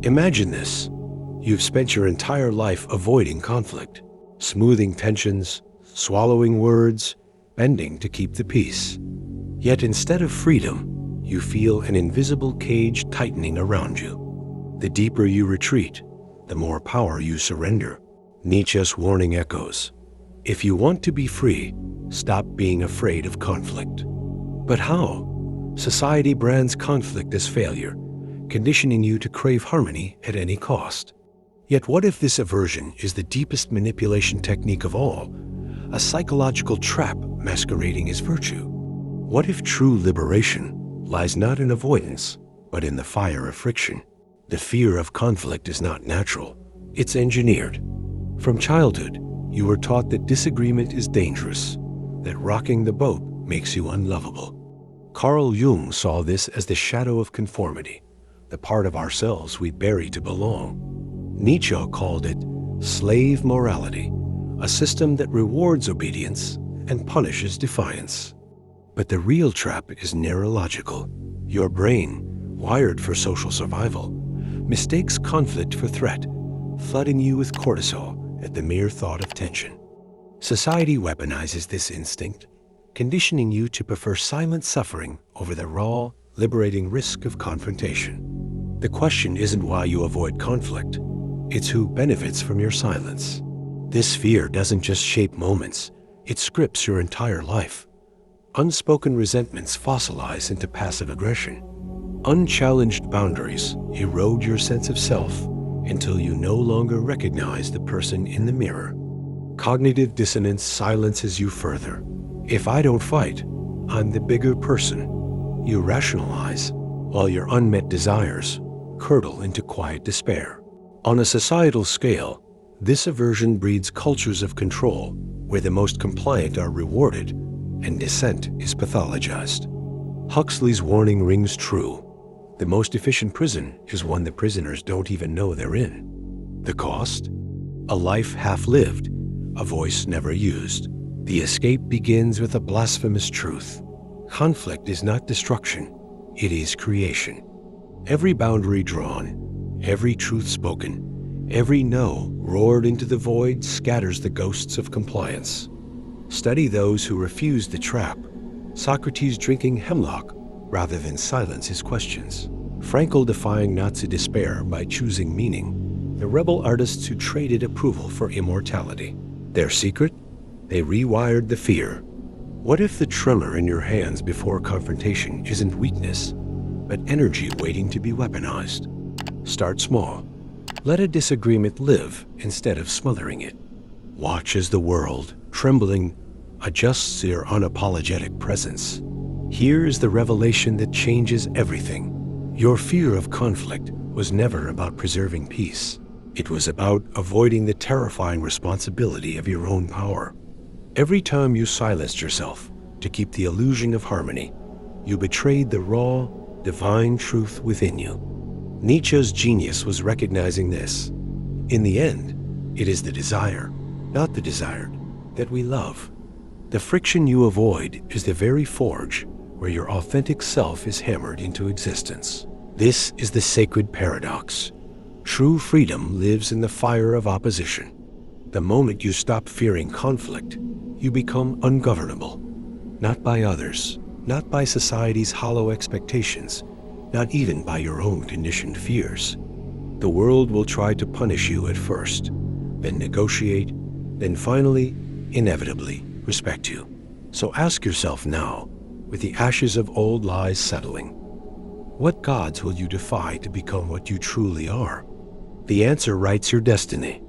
Imagine this. You've spent your entire life avoiding conflict, smoothing tensions, swallowing words, bending to keep the peace. Yet instead of freedom, you feel an invisible cage tightening around you. The deeper you retreat, the more power you surrender. Nietzsche's warning echoes. If you want to be free, stop being afraid of conflict. But how? Society brands conflict as failure, conditioning you to crave harmony at any cost. Yet what if this aversion is the deepest manipulation technique of all, a psychological trap masquerading as virtue? What if true liberation lies not in avoidance, but in the fire of friction? The fear of conflict is not natural, it's engineered. From childhood, you were taught that disagreement is dangerous, that rocking the boat makes you unlovable. Carl Jung saw this as the shadow of conformity, the part of ourselves we bury to belong. Nietzsche called it slave morality, a system that rewards obedience and punishes defiance. But the real trap is neurological. Your brain, wired for social survival, mistakes conflict for threat, flooding you with cortisol at the mere thought of tension. Society weaponizes this instinct, conditioning you to prefer silent suffering over the raw, liberating risk of confrontation. The question isn't why you avoid conflict, it's who benefits from your silence. This fear doesn't just shape moments, it scripts your entire life. Unspoken resentments fossilize into passive aggression. Unchallenged boundaries erode your sense of self until you no longer recognize the person in the mirror. Cognitive dissonance silences you further. If I don't fight, I'm the bigger person. You rationalize, while your unmet desires curdle into quiet despair. On a societal scale, this aversion breeds cultures of control where the most compliant are rewarded and dissent is pathologized. Huxley's warning rings true. The most efficient prison is one the prisoners don't even know they're in. The cost? A life half-lived, a voice never used. The escape begins with a blasphemous truth. Conflict is not destruction, it is creation. Every boundary drawn, every truth spoken, every no roared into the void scatters the ghosts of compliance. Study those who refuse the trap. Socrates drinking hemlock rather than silence his questions. Frankl defying Nazi despair by choosing meaning. The rebel artists who traded approval for immortality. Their secret? They rewired the fear. What if the tremor in your hands before confrontation isn't weakness, but energy waiting to be weaponized? Start small. Let a disagreement live instead of smothering it. Watch as the world, trembling, adjusts your unapologetic presence. Here is the revelation that changes everything. Your fear of conflict was never about preserving peace. It was about avoiding the terrifying responsibility of your own power. Every time you silenced yourself to keep the illusion of harmony, you betrayed the raw, divine truth within you. Nietzsche's genius was recognizing this. In the end, it is the desire, not the desired, that we love. The friction you avoid is the very forge where your authentic self is hammered into existence. This is the sacred paradox. True freedom lives in the fire of opposition. The moment you stop fearing conflict, you become ungovernable. Not by others, not by society's hollow expectations, not even by your own conditioned fears. The world will try to punish you at first, then negotiate, then finally, inevitably, respect you. So ask yourself now, with the ashes of old lies settling, what gods will you defy to become what you truly are? The answer writes your destiny.